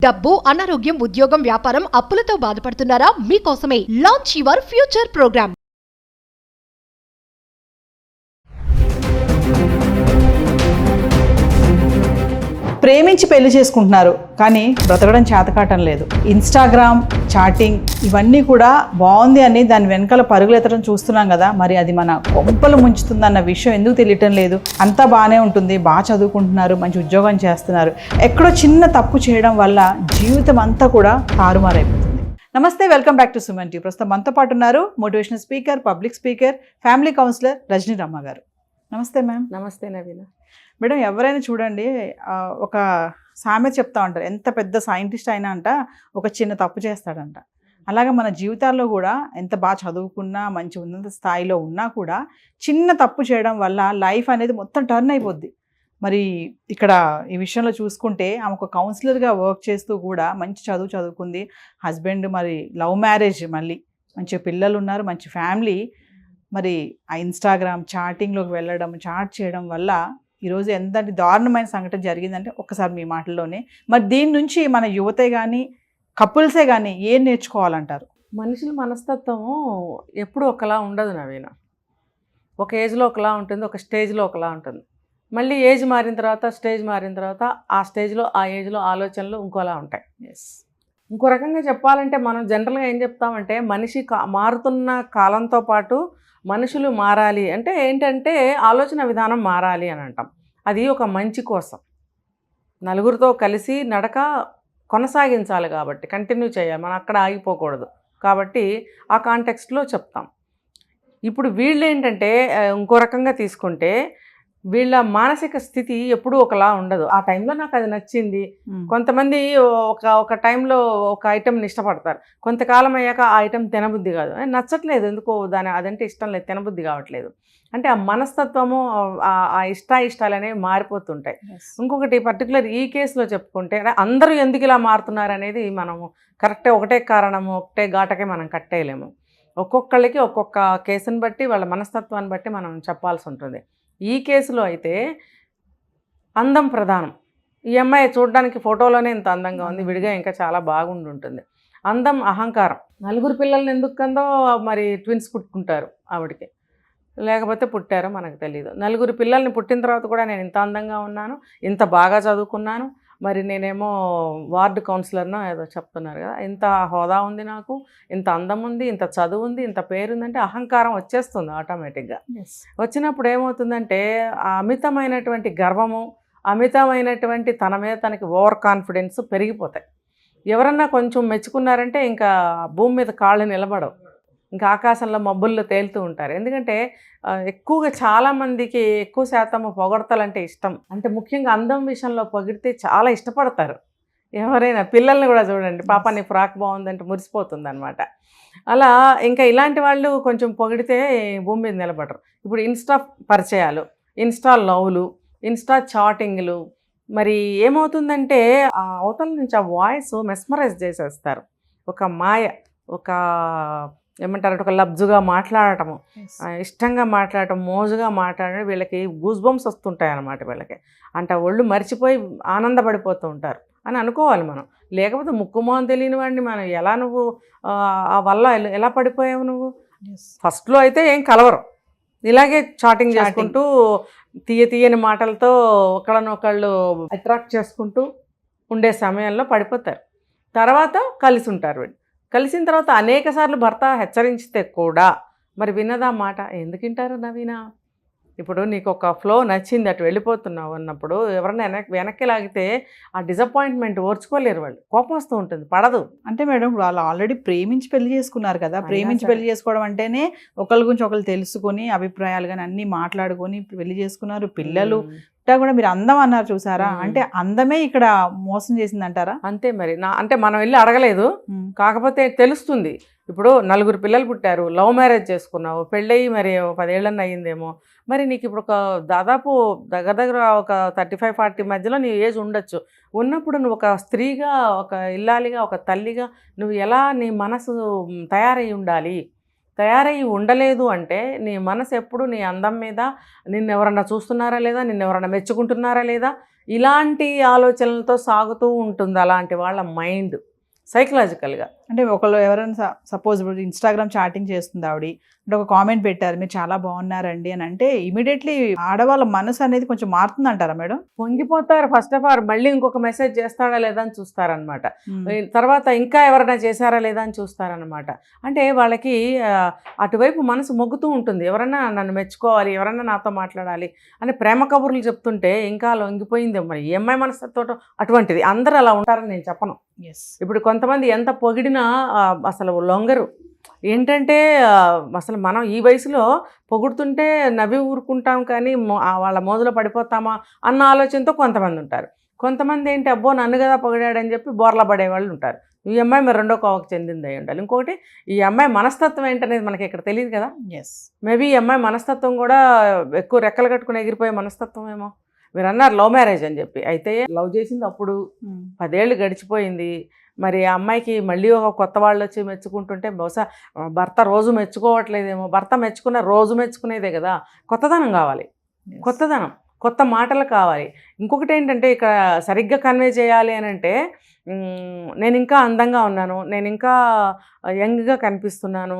డబ్బు, అనారోగ్యం, ఉద్యోగం, వ్యాపారం, అప్పులతో బాధపడుతున్నారా? మీకోసమే లాంచ్ యువర్ ఫ్యూచర్ ప్రోగ్రామ్. ప్రేమించి పెళ్లి చేసుకుంటున్నారు కానీ బ్రతకడం చేతకాటం లేదు. ఇన్స్టాగ్రామ్, చాటింగ్ ఇవన్నీ కూడా బాగుంది అని దాని వెనకాల పరుగులెత్తడం చూస్తున్నాం కదా. మరి అది మన కొంపలు ముంచుతుందన్న విషయం ఎందుకు తెలియటం లేదు? అంతా బాగానే ఉంటుంది, బాగా చదువుకుంటున్నారు, మంచి ఉద్యోగం చేస్తున్నారు. ఎక్కడో చిన్న తప్పు చేయడం వల్ల జీవితం అంతా కూడా తారుమారైపోతుంది. నమస్తే, welcome back to Suman TV. ప్రస్తుతం మనతో పాటు ఉన్నారు motivational speaker, public speaker, family counsellor Rajani Ramma గారు. నమస్తే మ్యామ్. నమస్తే నవీన. మేడం, ఎవరైనా చూడండి, ఒక సామెత చెప్తా ఉంటారు, ఎంత పెద్ద సైంటిస్ట్ అయినా అంట ఒక చిన్న తప్పు చేస్తాడంట. అలాగే మన జీవితాల్లో కూడా ఎంత బాగా చదువుకున్నా, మంచి ఉన్నత స్థాయిలో ఉన్నా కూడా చిన్న తప్పు చేయడం వల్ల లైఫ్ అనేది మొత్తం టర్న్ అయిపోద్ది. మరి ఇక్కడ ఈ విషయంలో చూసుకుంటే ఆమె ఒక కౌన్సిలర్గా వర్క్ చేస్తూ కూడా మంచి చదువుకుంది. హస్బెండ్ మరి లవ్ మ్యారేజ్, మళ్ళీ మంచి పిల్లలు ఉన్నారు, మంచి ఫ్యామిలీ. మరి ఆ ఇన్స్టాగ్రామ్ చాటింగ్లోకి వెళ్ళడం, చాట్ చేయడం వల్ల ఈరోజు ఎంత దారుణమైన సంఘటన జరిగిందంటే ఒక్కసారి మీ మాటల్లోనే. మరి దీని నుంచి మన యువతే కానీ కపుల్సే కానీ ఏం నేర్చుకోవాలంటారు? మనుషుల మనస్తత్వము ఎప్పుడు ఒకలా ఉండదు నవీన. ఒక ఏజ్లో ఒకలా ఉంటుంది, ఒక స్టేజ్లో ఒకలా ఉంటుంది. మళ్ళీ ఏజ్ మారిన తర్వాత, స్టేజ్ మారిన తర్వాత ఆ స్టేజ్లో, ఆ ఏజ్లో ఆలోచనలు ఇంకోలా ఉంటాయి. ఇంకో రకంగా చెప్పాలంటే మనం జనరల్గా ఏం చెప్తామంటే, మనిషి మారుతున్న కాలంతో పాటు మనుషులు మారాలి అంటే ఏంటంటే ఆలోచన విధానం మారాలి అని అంటాం. అది ఒక మంచి కోసం, నలుగురితో కలిసి నడక కొనసాగించాలి కాబట్టి, కంటిన్యూ చేయాలి, మనం అక్కడ ఆగిపోకూడదు కాబట్టి ఆ కాంటెక్స్ట్లో చెప్తాం. ఇప్పుడు వీళ్ళు ఏంటంటే ఇంకో రకంగా తీసుకుంటే వీళ్ళ మానసిక స్థితి ఎప్పుడూ ఒకలా ఉండదు. ఆ టైంలో నాకు అది నచ్చింది. కొంతమంది ఒక టైంలో ఒక ఐటెంని ఇష్టపడతారు, కొంతకాలం అయ్యాక ఆ ఐటెం తినబుద్ధి కాదు, నచ్చట్లేదు, ఎందుకో అదంటే ఇష్టం లేదు, తినబుద్ధి కావట్లేదు. అంటే ఆ మనస్తత్వము, ఆ ఇష్టాలు అనేవి మారిపోతుంటాయి. ఇంకొకటి పర్టికులర్ ఈ కేసులో చెప్పుకుంటే అందరూ ఎందుకు ఇలా మారుతున్నారు అనేది మనము కరెక్టే, ఒకటే కారణము, ఒకటే ఘాటకే మనం కట్టేయలేము. ఒక్కొక్కళ్ళకి ఒక్కొక్క కేసుని బట్టి, వాళ్ళ మనస్తత్వాన్ని బట్టి మనం చెప్పాల్సి ఉంటుంది. ఈ కేసులో అయితే అందం ప్రధానం. ఈ అమ్మాయి చూడడానికి ఫోటోలోనే ఇంత అందంగా ఉంది, విడిగా ఇంకా చాలా బాగుండి ఉంటుంది. అందం, అహంకారం. నలుగురు పిల్లల్ని ఎందుకు కందో మరి ట్విన్స్ పుట్టుకుంటారు ఆవిడకి, లేకపోతే పుట్టారో మనకు తెలియదు. నలుగురు పిల్లల్ని పుట్టిన తర్వాత కూడా నేను ఇంత అందంగా ఉన్నాను, ఇంత బాగా చదువుకున్నాను, మరి నేనేమో వార్డు కౌన్సిలర్నో ఏదో చెప్తున్నారు కదా, ఇంత హోదా ఉంది నాకు, ఇంత అందం ఉంది, ఇంత చదువు ఉంది, ఇంత పేరుందంటే అహంకారం వచ్చేస్తుంది ఆటోమేటిక్గా. వచ్చినప్పుడు ఏమవుతుందంటే ఆ అమితమైనటువంటి గర్వము, అమితమైనటువంటి తన మీద తనకి ఓవర్ కాన్ఫిడెన్స్ పెరిగిపోతాయి. ఎవరన్నా కొంచెం మెచ్చుకున్నారంటే ఇంకా భూమి మీద కాళ్ళు నిలబడవు, ఇంకా ఆకాశంలో మబ్బుల్లో తేలుతూ ఉంటారు. ఎందుకంటే ఎక్కువగా చాలామందికి ఎక్కువ శాతం పొగడతలంటే ఇష్టం. అంటే ముఖ్యంగా అందం విషయంలో పొగిడితే చాలా ఇష్టపడతారు. ఎవరైనా పిల్లల్ని కూడా చూడండి, పాప నీ ఫ్రాక్ బాగుందంటే మురిసిపోతుంది అనమాట. అలా ఇంకా ఇలాంటి వాళ్ళు కొంచెం పొగిడితే భూమి మీద నిలబడరు. ఇప్పుడు ఇన్స్టా పరిచయాలు, ఇన్స్టా లవ్లు, ఇన్స్టా చాటింగ్లు, మరి ఏమవుతుందంటే ఆ అవతల నుంచి ఆ వాయిస్ మెస్మరైజ్ చేసేస్తారు. ఒక మాయ, ఒక ఏమంటారు, ఒక లబ్జుగా మాట్లాడటము, ఇష్టంగా మాట్లాడటం, మోజుగా మాట్లాడడం, వీళ్ళకి గూస్ బంప్స్ వస్తుంటాయి అన్నమాట. వీళ్ళకి అంటే ఒళ్ళు మర్చిపోయి ఆనందపడిపోతూ ఉంటారు అని అనుకోవాలి మనం. లేకపోతే ముక్కుమోహం తెలియని వాడిని మనం ఎలా, నువ్వు ఆ వల్ల ఎలా పడిపోయావు నువ్వు? ఫస్ట్లో అయితే ఏం కలవరు, ఇలాగే చాటింగ్ చేసుకుంటూ తీయని మాటలతో ఒకళ్ళనొకళ్ళు అట్రాక్ట్ చేసుకుంటూ ఉండే సమయంలో పడిపోతారు. తర్వాత కలిసి ఉంటారు. వీళ్ళు కలిసిన తర్వాత అనేక సార్లు భర్త హెచ్చరించితే కూడా మరి విన్నదా మాట? ఎందుకు వింటారు నవీన? ఇప్పుడు నీకు ఒక ఫ్లో నచ్చింది, అటు వెళ్ళిపోతున్నావు అన్నప్పుడు ఎవరైనా వెనక్కి లాగితే ఆ డిసప్పాయింట్మెంట్ ఓర్చుకోలేరు, వాళ్ళు కోపం వస్తూ ఉంటుంది, పడదు. అంటే మేడం, వాళ్ళు ఆల్రెడీ ప్రేమించి పెళ్లి చేసుకున్నారు కదా. ప్రేమించి పెళ్లి చేసుకోవడం అంటేనే ఒకరి గురించి ఒకరు తెలుసుకొని, అభిప్రాయాలు కానీ అన్నీ మాట్లాడుకొని పెళ్లి చేసుకున్నారు, పిల్లలు కూడా. మీరు అందం అన్నారు చూసారా, అంటే అందమే ఇక్కడ మోసం చేసింది అంటారా? అంతే మరి. అంటే మనం వెళ్ళి అడగలేదు, కాకపోతే తెలుస్తుంది. ఇప్పుడు నలుగురు పిల్లలు పుట్టారు, లవ్ మ్యారేజ్ చేసుకున్నావు, పెళ్ళయి మరి 10 ఏళ్ళన్నా అయ్యిందేమో, మరి నీకు ఇప్పుడు ఒక దాదాపు దగ్గర ఒక 35-40 మధ్యలో నీ ఏజ్ ఉండొచ్చు. ఉన్నప్పుడు నువ్వు ఒక స్త్రీగా, ఒక ఇల్లాలిగా, ఒక తల్లిగా నువ్వు ఎలా నీ మనసు తయారై ఉండాలి? తయారయ్యి ఉండలేదు అంటే నీ మనసు ఎప్పుడు నీ అందం మీద నిన్ను ఎవరన్నా చూస్తున్నారా లేదా, నిన్ను ఎవరన్నా మెచ్చుకుంటున్నారా లేదా, ఇలాంటి ఆలోచనలతో సాగుతూ ఉంటుంది అలాంటి వాళ్ళ మైండ్ సైకలాజికల్గా. అంటే ఒకళ్ళు ఎవరైనా సపోజ్ ఇప్పుడు ఇన్స్టాగ్రామ్ చాటింగ్ చేస్తుంది ఆవిడ, అంటే ఒక కామెంట్ పెట్టారు మీరు చాలా బాగున్నారండి అని అంటే ఇమీడియట్లీ ఆడవాళ్ళ మనసు అనేది కొంచెం మారుతుంది అంటారా మేడం? పొంగిపోతారు. ఫస్ట్ ఆఫ్ ఆల్ మళ్ళీ ఇంకొక మెసేజ్ చేస్తాడా లేదా అని చూస్తారనమాట. తర్వాత ఇంకా ఎవరైనా చేశారా లేదా అని చూస్తారనమాట. అంటే వాళ్ళకి అటువైపు మనసు మొగ్గుతూ ఉంటుంది, ఎవరన్నా నన్ను మెచ్చుకోవాలి, ఎవరన్నా నాతో మాట్లాడాలి అని ప్రేమ కబుర్లు చెప్తుంటే ఇంకా లొంగిపోయింది. మరి ఈ అమ్మాయి మనసుతో అటువంటిది. అందరూ అలా ఉంటారని నేను చెప్పను. ఇప్పుడు కొంతమంది ఎంత పొగిడినా అసలు లొంగరు. ఏంటంటే అసలు మనం ఈ వయసులో పొగుడుతుంటే నవ్వి ఊరుకుంటాం కానీ వాళ్ళ మోజులో పడిపోతామా అన్న ఆలోచనతో కొంతమంది ఉంటారు. కొంతమంది ఏంటి అబ్బో నన్ను కదా పొగిడాడని చెప్పి బోర్లా పడేవాళ్ళు ఉంటారు. ఈ అమ్మాయి మరి రెండో కోవకు చెందింది అయి ఉండాలి. ఇంకొకటి ఈ అమ్మాయి మనస్తత్వం ఏంటనేది మనకి ఇక్కడ తెలియదు కదా. మేబీ ఈ అమ్మాయి మనస్తత్వం కూడా ఎక్కువ రెక్కలు కట్టుకుని ఎగిరిపోయే మనస్తత్వం ఏమో. మీరు అన్నారు లవ్ మ్యారేజ్ అని చెప్పి, అయితే లవ్ చేసింది అప్పుడు 10 ఏళ్ళు గడిచిపోయింది. మరి ఆ అమ్మాయికి మళ్ళీ ఒక కొత్త వాళ్ళు వచ్చి మెచ్చుకుంటుంటే బహుశా భర్త రోజు మెచ్చుకోవట్లేదేమో. భర్త మెచ్చుకున్న రోజు మెచ్చుకునేదే కదా. కొత్తదనం కావాలి, కొత్తదనం, కొత్త మాటలు కావాలి. ఇంకొకటి ఏంటంటే ఇక్కడ సరిగ్గా కన్వే చేయాలి అని అంటే నేను ఇంకా అందంగా ఉన్నాను, నేను ఇంకా యంగ్గా కనిపిస్తున్నాను,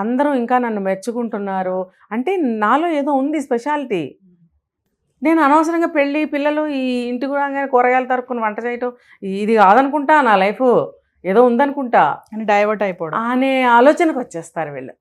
అందరూ ఇంకా నన్ను మెచ్చుకుంటున్నారు అంటే నాలో ఏదో ఉంది స్పెషాలిటీ. నేను అనవసరంగా పెళ్ళి పిల్లలు ఈ ఇంటికి రాగానే కూరగాయలు తరుక్కుని వంట చేయటం ఇది కాదనుకుంటా, నా లైఫ్ ఏదో ఉందనుకుంటా అని డైవర్ట్ అయిపోవడం అనే ఆలోచనకు వచ్చేస్తారు వీళ్ళు.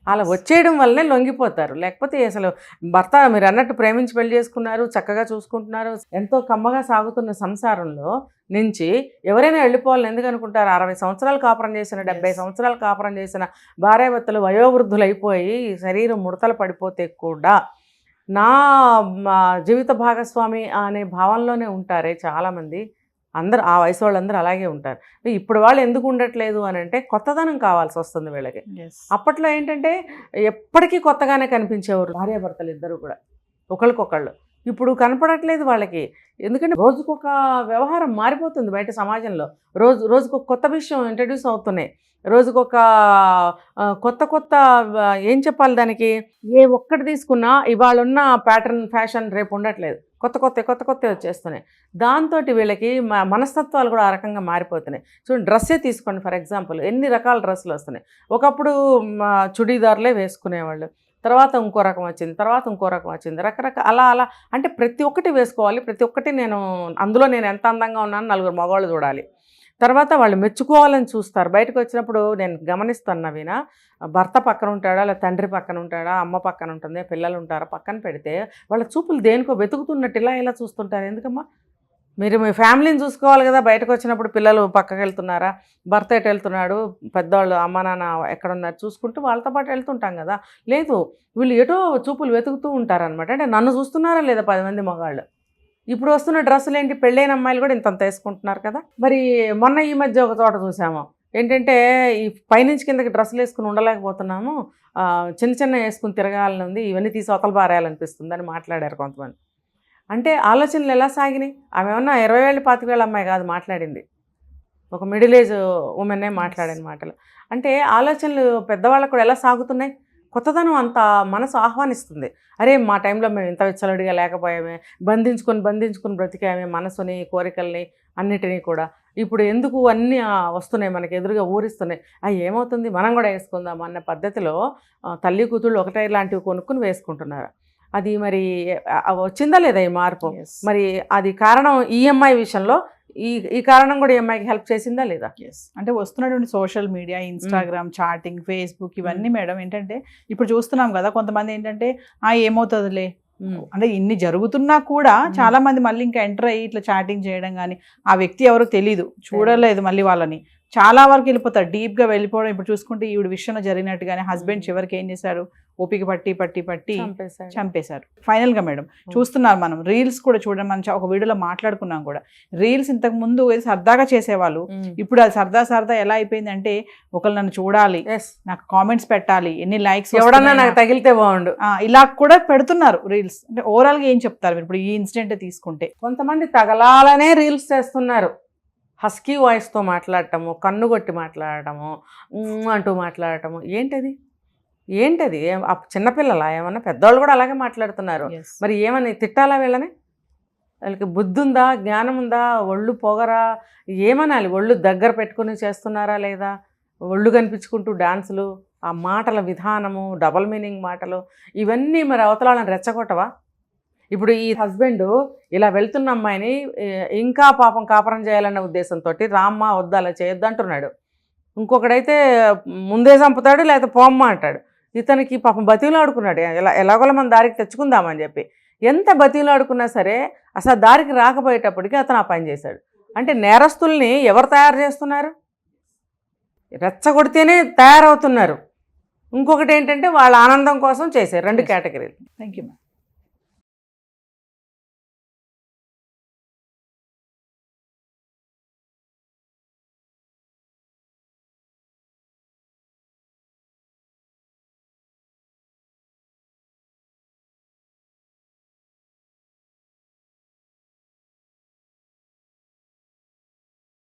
అలా వచ్చేయడం వల్లనే లొంగిపోతారు. లేకపోతే అసలు భర్త మీరు అన్నట్టు ప్రేమించి పెళ్లి చేసుకున్నారు, చక్కగా చూసుకుంటున్నారు, ఎంతో కమ్మగా సాగుతున్న సంసారంలో నుంచి ఎవరైనా వెళ్ళిపోవాలని ఎందుకు అనుకుంటారు? 60 సంవత్సరాలు కాపురం చేసిన 70 సంవత్సరాలు కాపురం చేసిన భార్యాభర్తలు వయోవృద్ధులు అయిపోయి శరీరం ముడతలు పడిపోతే కూడా నా జీవిత భాగస్వామి అనే భావంలోనే ఉంటారే చాలామంది. అందరు ఆ వయసు వాళ్ళందరూ అలాగే ఉంటారు. ఇప్పుడు వాళ్ళు ఎందుకు ఉండట్లేదు అని అంటే కొత్తదనం కావాల్సి వస్తుంది వీళ్ళకి. అప్పట్లో ఏంటంటే ఎప్పటికీ కొత్తగానే కనిపించేవారు భార్యాభర్తలు ఇద్దరు కూడా ఒకళ్ళకొకళ్ళు. ఇప్పుడు కనపడట్లేదు వాళ్ళకి. ఎందుకంటే రోజుకొక వ్యవహారం మారిపోతుంది బయట సమాజంలో. రోజుకొక కొత్త విషయం ఇంట్రడ్యూస్ అవుతున్నాయి. రోజుకొక కొత్త ఏం చెప్పాలి దానికి, ఏ ఒక్కటి తీసుకున్నా ఇవాళ ఉన్న ప్యాటర్న్ ఫ్యాషన్ రేపు ఉండట్లేదు. కొత్త వచ్చేస్తున్నాయి. దాంతో వీళ్ళకి మనస్తత్వాలు కూడా ఆ రకంగా మారిపోతున్నాయి. చూడండి, డ్రెస్సే తీసుకోండి ఫర్ ఎగ్జాంపుల్, ఎన్ని రకాల డ్రెస్సులు వస్తున్నాయి. ఒకప్పుడు చుడీదార్లే వేసుకునేవాళ్ళు, తర్వాత ఇంకో రకం వచ్చింది, తర్వాత ఇంకో రకం వచ్చింది, రకరకాల అలా అంటే ప్రతి ఒక్కటి వేసుకోవాలి. ప్రతి ఒక్కటి అందులో నేను ఎంత అందంగా ఉన్నాను నలుగురు మగవాళ్ళు చూడాలి. తర్వాత వాళ్ళు మెచ్చుకోవాలని చూస్తారు. బయటకు వచ్చినప్పుడు నేను గమనిస్తాను నవీన, భర్త పక్కన ఉంటాడా, లేదా తండ్రి పక్కన ఉంటాడా, అమ్మ పక్కన ఉంటుంది, పిల్లలు ఉంటారా, పక్కన పెడితే వాళ్ళ చూపులు దేనికో వెతుకుతున్నట్టు ఇలా చూస్తుంటారు. ఎందుకమ్మా? మీరు మీ ఫ్యామిలీని చూసుకోవాలి కదా. బయటకు వచ్చినప్పుడు పిల్లలు పక్కకి వెళ్తున్నారా, భర్త ఎటు వెళ్తున్నాడు, పెద్దవాళ్ళు అమ్మ నాన్న ఎక్కడున్నారు చూసుకుంటూ వాళ్ళతో పాటు వెళ్తుంటాం కదా. లేదు, వీళ్ళు ఎటో చూపులు వెతుకుతూ ఉంటారనమాట. అంటే నన్ను చూస్తున్నారా లేదా 10 మంది మగాళ్ళు. ఇప్పుడు వస్తున్న డ్రెస్సులు ఏంటి, పెళ్ళైన అమ్మాయిలు కూడా ఇంతంత వేసుకుంటున్నారు కదా. మరి మొన్న ఈ మధ్య ఒక చోట చూసాము ఏంటంటే ఈ పైనుంచి కిందకి డ్రెస్సులు వేసుకుని ఉండలేకపోతున్నాము, చిన్న వేసుకుని తిరగాలని ఉంది, ఇవన్నీ తీసి అవతల పారేయాలనిపిస్తుంది అని మాట్లాడారు కొంతమంది. అంటే ఆలోచనలు ఎలా సాగినాయి? ఆమె ఏమన్నా 20 ఏళ్ళు 25 ఏళ్ళ అమ్మాయి కాదు మాట్లాడింది, ఒక మిడిల్ ఏజ్ ఉమెన్నే మాట్లాడిన మాటలు. అంటే ఆలోచనలు పెద్దవాళ్ళకు కూడా ఎలా సాగుతున్నాయి? కొత్తదనం అంత మనసు ఆహ్వానిస్తుంది. అరే మా టైంలో మేము ఇంత విచ్చలడిగా లేకపోయామే, బంధించుకొని బ్రతికామే మనసుని, కోరికల్ని అన్నిటినీ కూడా. ఇప్పుడు ఎందుకు అన్నీ వస్తున్నాయి మనకి ఎదురుగా ఊరిస్తున్నాయి. ఏమవుతుంది మనం కూడా వేసుకుందాం అన్న పద్ధతిలో తల్లి కూతుళ్ళు ఒకటే ఇలాంటివి కొనుక్కుని వేసుకుంటున్నారు. అది మరి వచ్చిందా లేదా ఈ మార్పు? మరి అది కారణం ఈఎంఐ విషయంలో ఈ కారణం కూడా ఈఎంఐకి హెల్ప్ చేసిందా లేదా? అంటే వస్తున్నటువంటి social media, Instagram, chatting, Facebook ఇవన్నీ మేడం ఏంటంటే ఇప్పుడు చూస్తున్నాం కదా. కొంతమంది ఏంటంటే ఏమవుతుందిలే అంటే ఇన్ని జరుగుతున్నా కూడా చాలా మంది మళ్ళీ ఇంకా ఎంటర్ అయ్యి ఇట్లా చాటింగ్ చేయడం కానీ, ఆ వ్యక్తి ఎవరో తెలీదు, చూడలేదు మళ్ళీ వాళ్ళని, చాలా వరకు వెళ్ళిపోతారు, డీప్గా వెళ్ళిపోవడం. ఇప్పుడు చూసుకుంటే ఈవిడ విషయంలో జరిగినట్టుగానే హస్బెండ్ చివరికి ఏం చేశారు, ఓపిక పట్టి చంపేశారు ఫైనల్గా. మేడం చూస్తున్నారు మనం రీల్స్ కూడా చూడండి, మనం ఒక వీడియోలో మాట్లాడుకున్నాం కూడా. రీల్స్ ఇంతకు ముందు సరదాగా చేసేవాళ్ళు, ఇప్పుడు అది సరదా ఎలా అయిపోయింది అంటే ఒకళ్ళు నన్ను చూడాలి, నాకు కామెంట్స్ పెట్టాలి, ఎన్ని లైక్స్, ఎవడన్నా నాకు తగిలితే బాగుండు, ఇలా కూడా పెడుతున్నారు రీల్స్. అంటే ఓవరాల్గా ఏం చెప్తారు మీరు ఇప్పుడు ఈ ఇన్సిడెంట్ తీసుకుంటే? కొంతమంది తగలాలనే రీల్స్ చేస్తున్నారు. హస్కీ వాయిస్తో మాట్లాడటము, కన్ను కొట్టి మాట్లాడటము, అంటూ మాట్లాడటము. ఏంటది? ఏంటది చిన్నపిల్లలా ఏమన్నా? పెద్దవాళ్ళు కూడా అలాగే మాట్లాడుతున్నారు. Yes. మరి ఏమని తిట్టాలా వీళ్ళని? వాళ్ళకి బుద్ధి ఉందా, జ్ఞానం ఉందా, ఒళ్ళు పొగరా, ఏమనాలి? ఒళ్ళు దగ్గర పెట్టుకుని చేస్తున్నారా లేదా? ఒళ్ళు కనిపించుకుంటూ డాన్సులు, ఆ మాటల విధానము, డబల్ మీనింగ్ మాటలు, ఇవన్నీ మరి అవతలాలను రెచ్చగొట్టవా? ఇప్పుడు ఈ హస్బెండ్ ఇలా వెళ్తున్న అమ్మాయిని ఇంకా పాపం కాపురం చేయాలన్న ఉద్దేశంతో రామ్మ వద్దు అలా చేయొద్దు అంటున్నాడు. ఇంకొకడైతే ముందే చంపుతాడు, లేకపోతే పోమ్మ అంటాడు. ఇతనికి పాపం బతిలాడుకున్నాడు, ఎలాగోలా మన దారికి తెచ్చుకుందామని చెప్పి. ఎంత బతిలాడుకున్నా సరే అసలు దారికి రాకపోయేటప్పటికి అతను ఆ పని చేశాడు. అంటే నేరస్తుల్ని ఎవరు తయారు చేస్తున్నారు? రెచ్చగొడితేనే తయారవుతున్నారు. ఇంకొకటి ఏంటంటే వాళ్ళ ఆనందం కోసం చేశారు. 2 కేటగిరీలు. Thank you ma'am.